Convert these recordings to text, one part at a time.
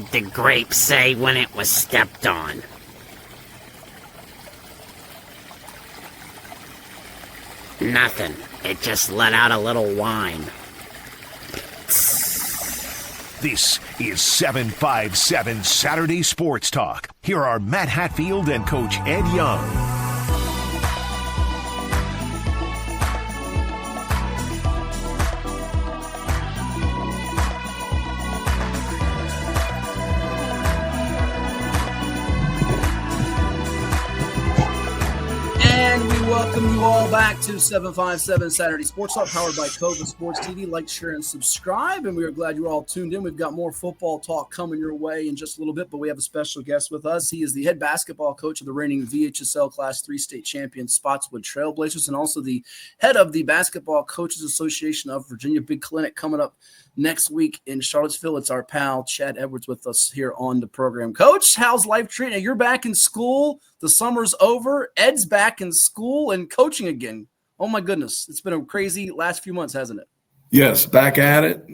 The grapes say when it was stepped on? Nothing. It just let out a little whine. This is 757 Saturday Sports Talk. Here are Matt Hatfield and Coach Ed Young. Welcome you all back to 757 Saturday Sports Talk, powered by Cova Sports TV. Like, share, and subscribe. And we are glad you're all tuned in. We've got more football talk coming your way in just a little bit, but we have a special guest with us. He is the head basketball coach of the reigning VHSL Class 3 state champion Spotswood Trailblazers, and also the head of the Basketball Coaches Association of Virginia. Big clinic coming up next week in Charlottesville. It's our pal Chad Edwards with us here on the program. Coach, how's life treating you? You're back in school. The summer's over. Ed's back in school and coaching again. Oh, my goodness. It's been a crazy last few months, hasn't it? Yes, back at it.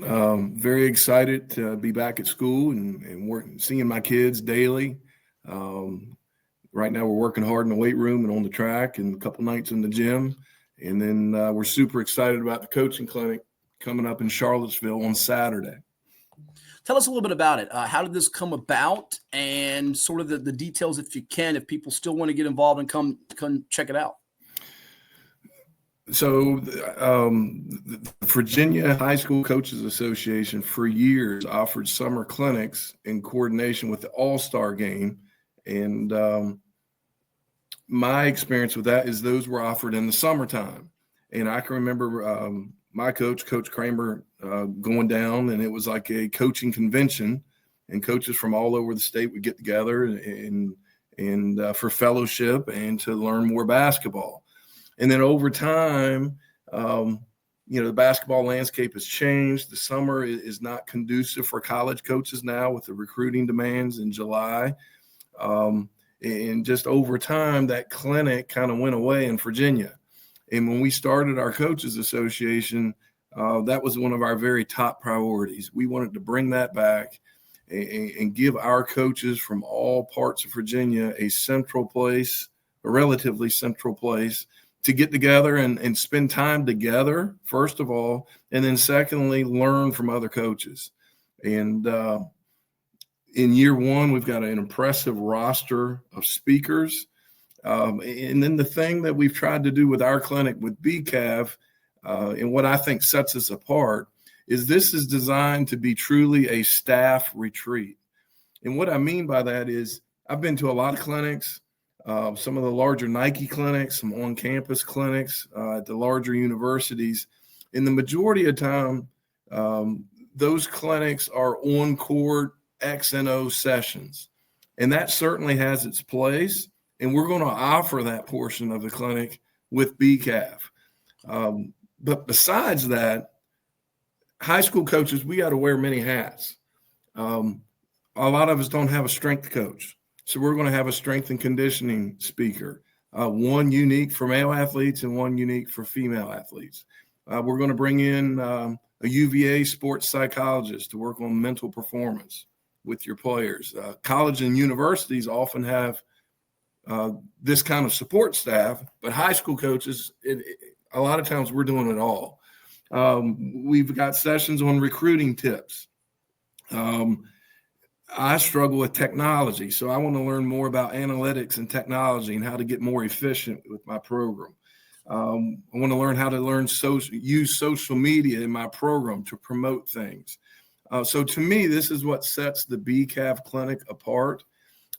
Very excited to be back at school and seeing my kids daily. Right now we're working hard in the weight room and on the track and a couple nights in the gym. And then we're super excited about the coaching clinic coming up in Charlottesville on Saturday. Tell us a little bit about it. How did this come about, and sort of the details, if you can, if people still want to get involved and come check it out. So the Virginia High School Coaches Association for years offered summer clinics in coordination with the All-Star game. And my experience with that is those were offered in the summertime. And I can remember my coach, Coach Kramer, going down, and it was like a coaching convention, and coaches from all over the state would get together and for fellowship and to learn more basketball. And then over time, the basketball landscape has changed. The summer is not conducive for college coaches now with the recruiting demands in July. And just over time, that clinic kind of went away in Virginia. And when we started our Coaches Association, that was one of our very top priorities. We wanted to bring that back and give our coaches from all parts of Virginia a relatively central place to get together and spend time together, first of all, and then secondly, learn from other coaches. And in year one, we've got an impressive roster of speakers. And then the thing that we've tried to do with our clinic with BCAV, and what I think sets us apart, is this is designed to be truly a staff retreat. And what I mean by that is I've been to a lot of clinics, some of the larger Nike clinics, some on-campus clinics at the larger universities. In the majority of time, those clinics are on-court X and O sessions. And that certainly has its place. And we're going to offer that portion of the clinic with BCAV. But besides that, high school coaches, we got to wear many hats. A lot of us don't have a strength coach. So we're going to have a strength and conditioning speaker, one unique for male athletes and one unique for female athletes. We're going to bring in a UVA sports psychologist to work on mental performance with your players. College and universities often have this kind of support staff, but high school coaches, a lot of times we're doing it all. We've got sessions on recruiting tips. I struggle with technology, so I want to learn more about analytics and technology and how to get more efficient with my program. I want to learn how to use social media in my program to promote things. So to me, this is what sets the BCAV clinic apart,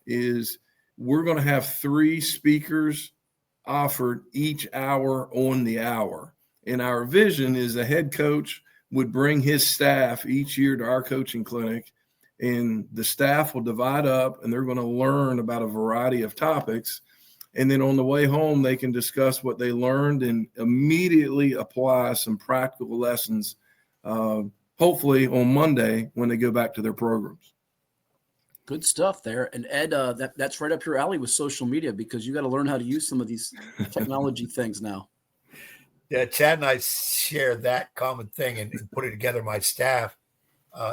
is we're going to have 3 speakers offered each hour on the hour. And our vision is the head coach would bring his staff each year to our coaching clinic, and the staff will divide up and they're going to learn about a variety of topics. And then on the way home, they can discuss what they learned and immediately apply some practical lessons, hopefully on Monday when they go back to their programs. Good stuff there. And Ed, that's right up your alley with social media, because you got to learn how to use some of these technology things now. Yeah, Chad and I share that common thing in putting together my staff.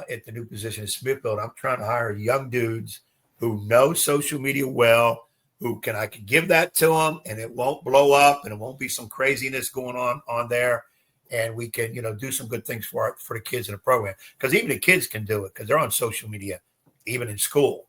at the new position in Smithfield. I'm trying to hire young dudes who know social media well, I can give that to them and it won't blow up and it won't be some craziness going on there. And we can, do some good things for the kids in the program. Because even the kids can do it because they're on social media, even in school.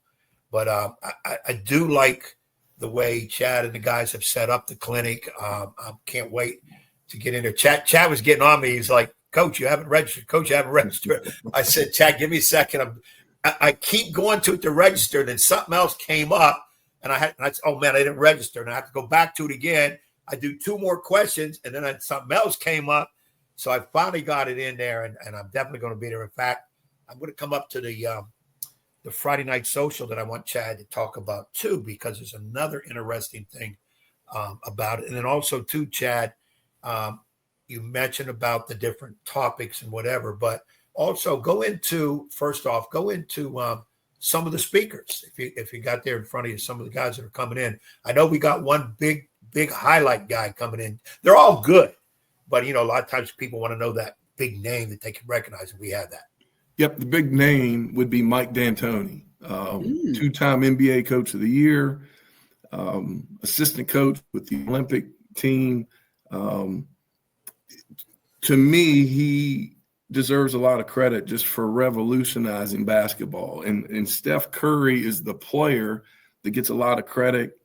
But I do like the way Chad and the guys have set up the clinic. I can't wait to get in there. Chad was getting on me. He's like, Coach, you haven't registered. Coach, you haven't registered. I said, Chad, give me a second. I keep going to it to register. Then something else came up. And I said, oh, man, I didn't register. And I have to go back to it again. I do 2 more questions. And then something else came up. So I finally got it in there. And I'm definitely going to be there. In fact, I'm going to come up to the Friday night social that I want Chad to talk about, too, because there's another interesting thing about it. And then also, too, Chad, you mentioned about the different topics and whatever. But also first off, go into some of the speakers, if you got there in front of you, some of the guys that are coming in. I know we got one big highlight guy coming in. They're all good, but a lot of times people want to know that big name that they can recognize, and we have that. Yep, the big name would be Mike D'Antoni, 2-time NBA Coach of the Year, assistant coach with the Olympic team. To me, he deserves a lot of credit just for revolutionizing basketball. And Steph Curry is the player that gets a lot of credit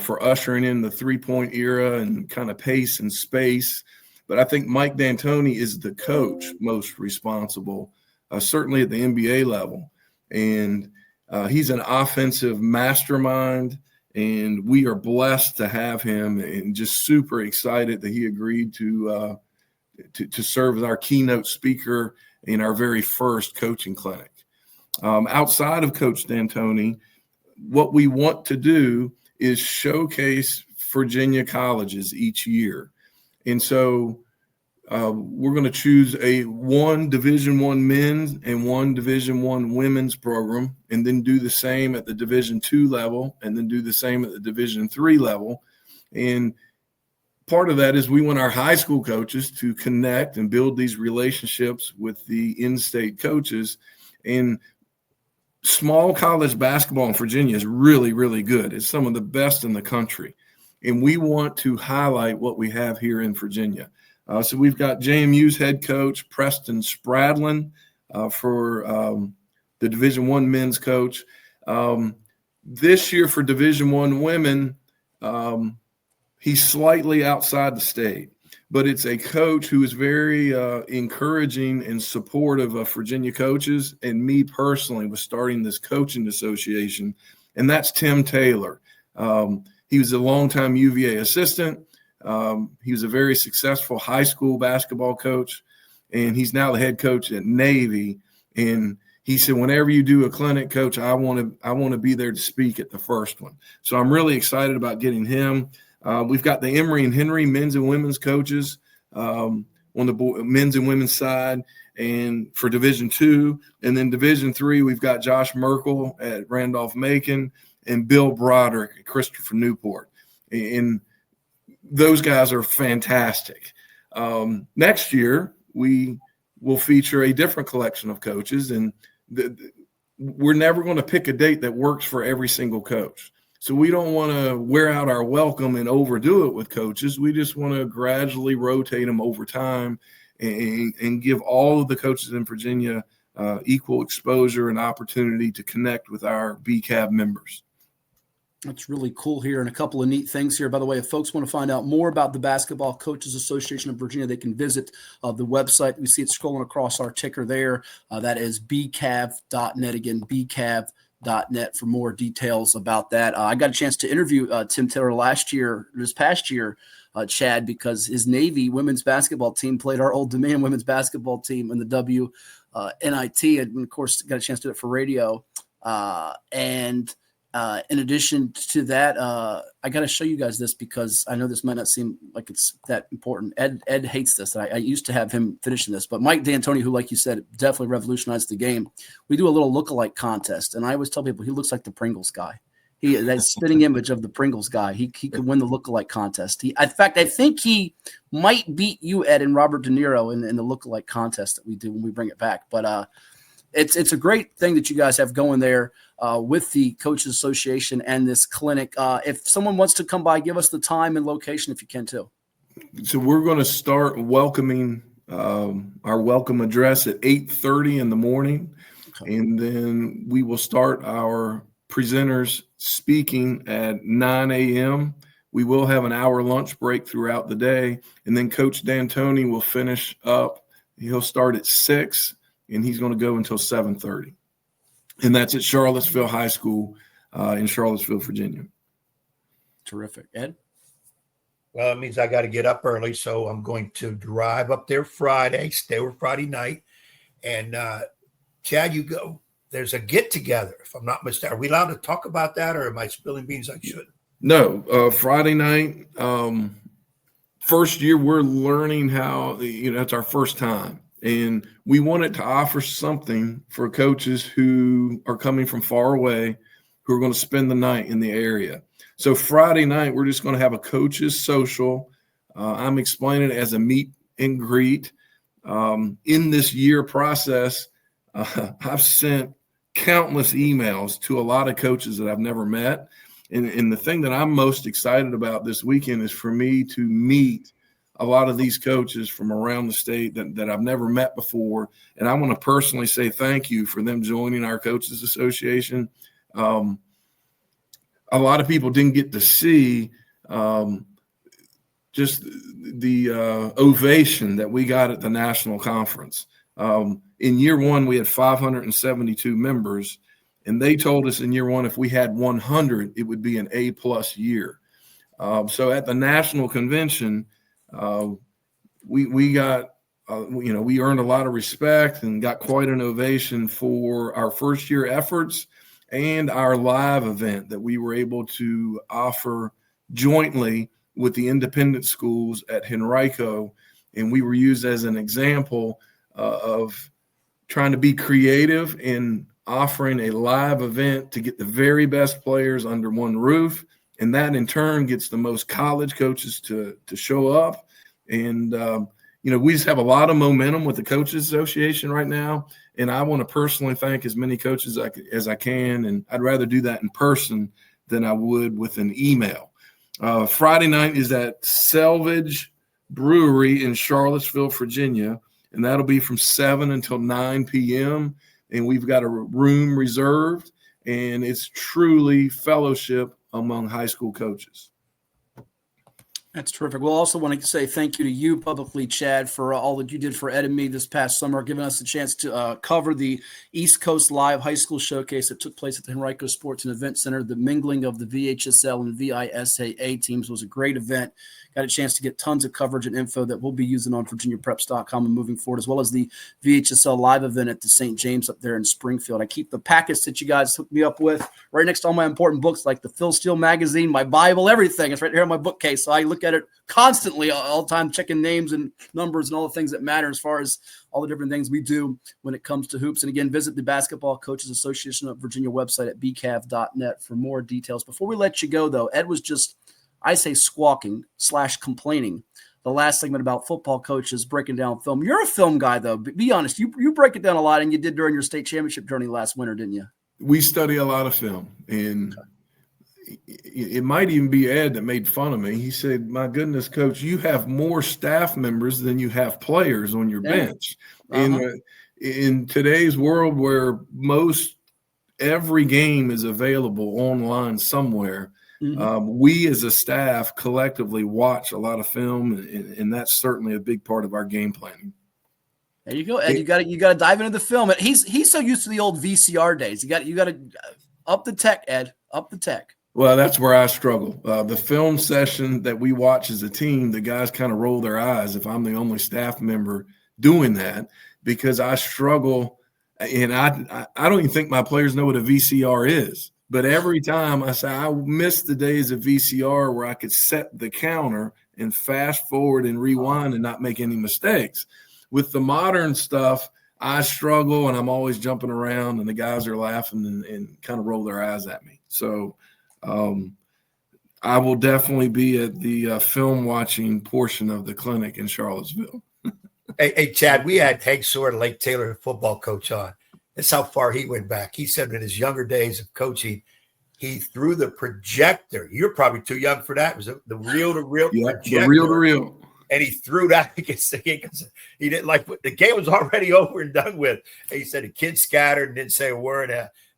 for ushering in the three-point era and kind of pace and space. But I think Mike D'Antoni is the coach most responsible, certainly at the NBA level. And he's an offensive mastermind, and we are blessed to have him and just super excited that he agreed to serve as our keynote speaker in our very first coaching clinic. Outside of Coach D'Antoni, what we want to do is showcase Virginia colleges each year. And so we're going to choose one Division I men's and one Division I women's program, and then do the same at the Division II level, and then do the same at the Division III level. And part of that is we want our high school coaches to connect and build these relationships with the in-state coaches. And small college basketball in Virginia is really, really good. It's some of the best in the country. And we want to highlight what we have here in Virginia. So we've got JMU's head coach, Preston Spradlin, for the Division I men's coach. This year for Division I women, he's slightly outside the state, but it's a coach who is very encouraging and supportive of Virginia coaches and me personally with starting this coaching association, and that's Tim Taylor. He was a longtime UVA assistant. He was a very successful high school basketball coach, and he's now the head coach at Navy. And he said, whenever you do a clinic, Coach, I want to be there to speak at the first one. So I'm really excited about getting him. We've got the Emory and Henry men's and women's coaches on the men's and women's side, and for Division II. And then Division III, we've got Josh Merkel at Randolph-Macon and Bill Broderick at Christopher Newport. And those guys are fantastic. Next year, we will feature a different collection of coaches, and we're never going to pick a date that works for every single coach. So we don't want to wear out our welcome and overdo it with coaches. We just want to gradually rotate them over time and give all of the coaches in Virginia equal exposure and opportunity to connect with our BCAV members. That's really cool here, and a couple of neat things here. By the way, if folks want to find out more about the Basketball Coaches Association of Virginia, they can visit the website. We see it scrolling across our ticker there. That is bcav.net. Again, bcav.net for more details about that. I got a chance to interview Tim Taylor this past year, Chad, because his Navy women's basketball team played our Old Dominion women's basketball team in the WNIT, and of course got a chance to do it for radio. In addition to that, I got to show you guys this because I know this might not seem like it's that important. Ed hates this. I used to have him finishing this, but Mike D'Antoni, who, like you said, definitely revolutionized the game. We do a little lookalike contest, and I always tell people he looks like the Pringles guy. That spitting image of the Pringles guy. He could win the lookalike contest. In fact, I think he might beat you, Ed, and Robert De Niro in the lookalike contest that we do when we bring it back. But it's a great thing that you guys have going there with the Coaches Association and this clinic. If someone wants to come by, give us the time and location if you can too. So we're going to start welcoming our welcome address at 8:30 in the morning. Okay. And then we will start our presenters speaking at 9 a.m. We will have an hour lunch break throughout the day. And then Coach D'Antoni will finish up. He'll start at 6, and he's going to go until 7:30. And that's at Charlottesville High School in Charlottesville, Virginia. Terrific. Ed? Well, it means I got to get up early, so I'm going to drive up there Friday, stay over Friday night. And, Chad, you go. There's a get-together, if I'm not mistaken. Are we allowed to talk about that, or am I spilling beans I shouldn't? No. Friday night, first year, we're learning how, that's our first time. And we wanted to offer something for coaches who are coming from far away, who are going to spend the night in the area. So Friday night, we're just going to have a coaches social. I'm explaining it as a meet and greet. In this year process, I've sent countless emails to a lot of coaches that I've never met. And the thing that I'm most excited about this weekend is for me to meet a lot of these coaches from around the state that I've never met before. And I want to personally say thank you for them joining our Coaches Association. A lot of people didn't get to see just the ovation that we got at the national conference. In year one, we had 572 members, and they told us in year one, if we had 100, it would be an A+ year. So at the national convention, we got, we earned a lot of respect and got quite an ovation for our first year efforts and our live event that we were able to offer jointly with the independent schools at Henrico. And we were used as an example of trying to be creative in offering a live event to get the very best players under one roof. And that in turn gets the most college coaches to show up. And, we just have a lot of momentum with the Coaches Association right now. And I want to personally thank as many coaches as I can. And I'd rather do that in person than I would with an email. Friday night is at Selvage Brewery in Charlottesville, Virginia. And that'll be from 7 until 9 p.m. And we've got a room reserved. And it's truly fellowship among high school coaches. That's terrific. We'll also want to say thank you to you publicly, Chad, for all that you did for Ed and me this past summer, giving us a chance to cover the East Coast Live High School Showcase that took place at the Henrico Sports and Event Center. The mingling of the VHSL and VISAA teams was a great event. Got a chance to get tons of coverage and info that we'll be using on VirginiaPreps.com and moving forward, as well as the VHSL live event at the St. James up there in Springfield. I keep the packets that you guys hooked me up with right next to all my important books, like the Phil Steele magazine, my Bible, everything. It's right here in my bookcase. So I look at it constantly all the time, checking names and numbers and all the things that matter as far as all the different things we do when it comes to hoops. And again, visit the Basketball Coaches Association of Virginia website at bcav.net for more details. Before we let you go, though, Ed was just, I say, squawking/complaining the last segment about football coaches breaking down film. You're a film guy, though. Be honest. You break it down a lot, and you did during your state championship journey last winter, didn't you? We study a lot of film, and it might even be Ed that made fun of me. He said, "My goodness, Coach, you have more staff members than you have players on your bench." In today's world where most every game is available online somewhere, we as a staff collectively watch a lot of film, and that's certainly a big part of our game planning. There you go, Ed. You got to dive into the film. He's so used to the old VCR days. You got to up the tech, Ed. Up the tech. Well, that's where I struggle. The film session that we watch as a team, the guys kind of roll their eyes if I'm the only staff member doing that, because I struggle, and I don't even think my players know what a VCR is. But every time I say, I miss the days of VCR where I could set the counter and fast forward and rewind and not make any mistakes. With the modern stuff, I struggle, and I'm always jumping around, and the guys are laughing and kind of roll their eyes at me. So I will definitely be at the film watching portion of the clinic in Charlottesville. Hey, Chad, we had Hank Sword, Lake Taylor football coach on. That's how far he went back. He said in his younger days of coaching, he threw the projector. You're probably too young for that. It was the reel-to-reel projector. The reel-to-reel. And he threw that against the game because he didn't like the game was already over and done with. And he said the kid scattered and didn't say a word.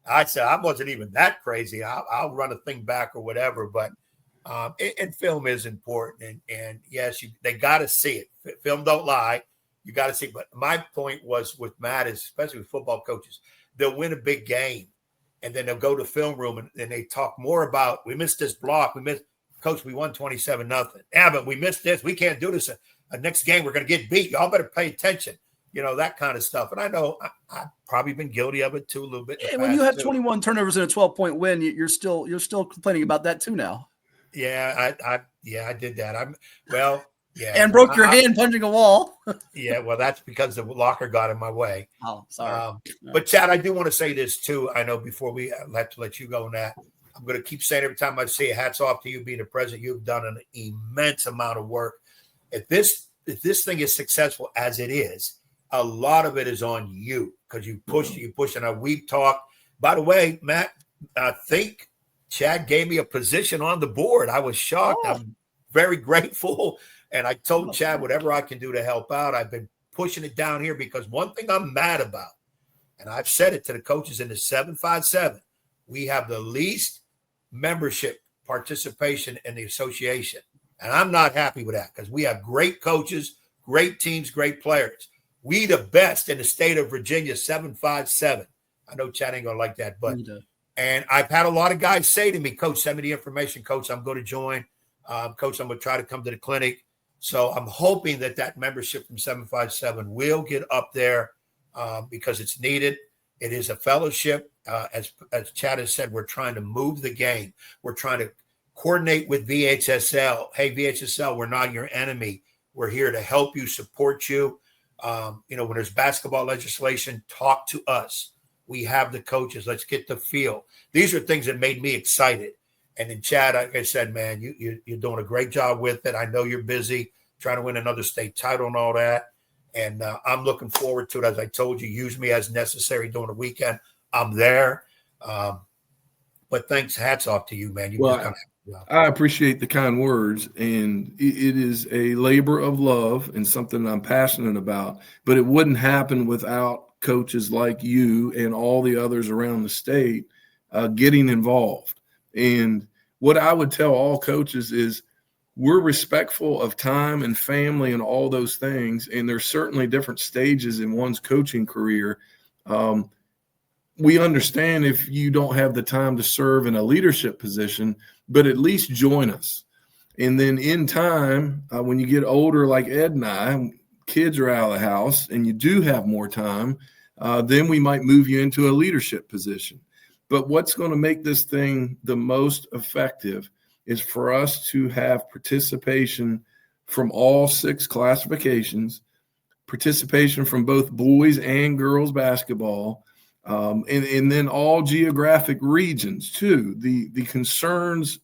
I said, I wasn't even that crazy. I'll run a thing back or whatever. But and film is important. And yes, they got to see it. Film don't lie. You got to see. But my point was with Matt, is especially with football coaches, they'll win a big game. And then they'll go to the film room and they talk more about, we missed this block. Coach, we won 27-0. Yeah, but we missed this. We can't do this. Next game, we're going to get beat. Y'all better pay attention. That kind of stuff. And I know I've probably been guilty of it too a little bit. Yeah, when you have 21 turnovers and a 12-point win, you're still complaining about that too now. Yeah, I did that. Yeah. And broke your hand punching a wall. Yeah, well, that's because the locker got in my way. Oh, sorry. But Chad, I do want to say this too. I know before we have to let you go on that, I'm going to keep saying every time I see it, hats off to you being the president. You've done an immense amount of work. If this thing is successful as it is, a lot of it is on you because you push. And we've talked. By the way, Matt, I think Chad gave me a position on the board. I was shocked. Oh. I'm very grateful. And I told Chad whatever I can do to help out. I've been pushing it down here because one thing I'm mad about, and I've said it to the coaches in the 757, we have the least membership participation in the association. And I'm not happy with that because we have great coaches, great teams, great players. We the best in the state of Virginia, 757. I know Chad ain't going to like that, but and I've had a lot of guys say to me, Coach, send me the information. Coach, I'm going to join. Coach, I'm going to try to come to the clinic. So I'm hoping that membership from 757 will get up there because it's needed. It is a fellowship. As Chad has said, we're trying to move the game. We're trying to coordinate with VHSL. Hey, VHSL, we're not your enemy. We're here to help you, support you. When there's basketball legislation, talk to us. We have the coaches. Let's get the feel. These are things that made me excited. And then Chad, like I said, man, you're doing a great job with it. I know you're busy trying to win another state title and all that. And I'm looking forward to it. As I told you, use me as necessary during the weekend. I'm there. But thanks, hats off to you, man. I appreciate the kind words. And it is a labor of love and something I'm passionate about. But it wouldn't happen without coaches like you and all the others around the state getting involved. And what I would tell all coaches is we're respectful of time and family and all those things. And there's certainly different stages in one's coaching career. We understand if you don't have the time to serve in a leadership position, but at least join us. And then in time, when you get older, like Ed and I, kids are out of the house and you do have more time, then we might move you into a leadership position. But what's going to make this thing the most effective is for us to have participation from all 6 classifications, participation from both boys and girls basketball, and then all geographic regions too. The concerns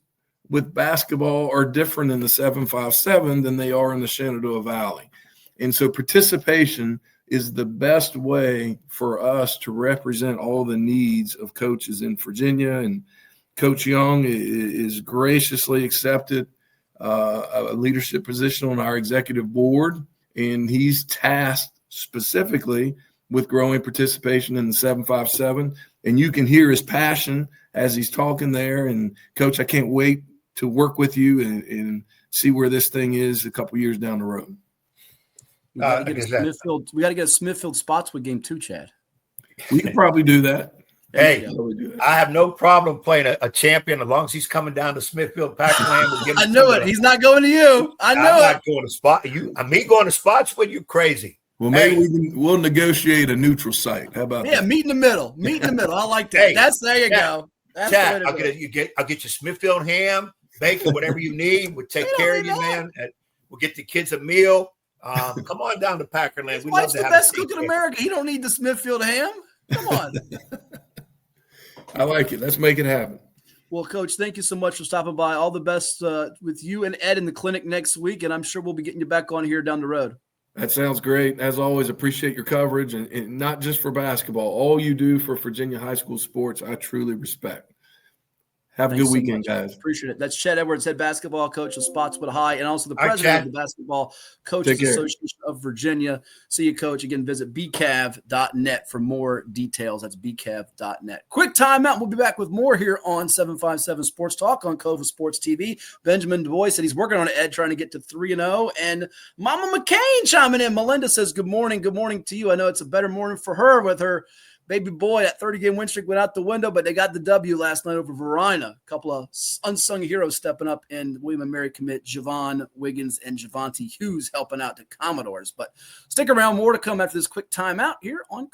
with basketball are different in the 757 than they are in the Shenandoah Valley. And so participation is the best way for us to represent all the needs of coaches in Virginia. And Coach Young is graciously accepted a leadership position on our executive board, and he's tasked specifically with growing participation in the 757. And you can hear his passion as he's talking there. And Coach, I can't wait to work with you and see where this thing is a couple years down the road. We got to get a Smithfield Spotswood game too, Chad. We can probably do that. Hey, I have no problem playing a champion as long as he's coming down to Smithfield, Packland. I knew it. He's not going to you. I'm not going to spot you. Me going to Spotswood, you crazy. Well, maybe we'll negotiate a neutral site. How about that? Yeah, meet in the middle. Meet in the middle. I like that. Hey, there you go. That's Chad, I'll get you Smithfield ham, bacon, whatever you need. We'll take care of you, man. We'll get the kids a meal. Come on down to Packerland. We love to have the best cook in America. He don't need the Smithfield ham. Come on. I like it. Let's make it happen. Well, Coach, thank you so much for stopping by. All the best with you and Ed in the clinic next week, and I'm sure we'll be getting you back on here down the road. That sounds great. As always, appreciate your coverage, and not just for basketball. All you do for Virginia high school sports, I truly respect. Have a good weekend, guys. Appreciate it. That's Chet Edwards, head basketball coach of Spotswood High, and also the president of the Basketball Coaches Association of Virginia. See you, Coach. Again, visit bcav.net for more details. That's bcav.net. Quick timeout. We'll be back with more here on 757 Sports Talk on Cova Sports TV. Benjamin Du Bois said he's working on it, Ed, trying to get to 3-0. And Mama McCain chiming in. Melinda says, good morning. Good morning to you. I know it's a better morning for her with her baby boy. That 30-game win streak went out the window, but they got the W last night over Verina. A couple of unsung heroes stepping up, and William & Mary commit Javon Wiggins and Javonte Hughes helping out the Commodores. But stick around, more to come after this quick timeout here on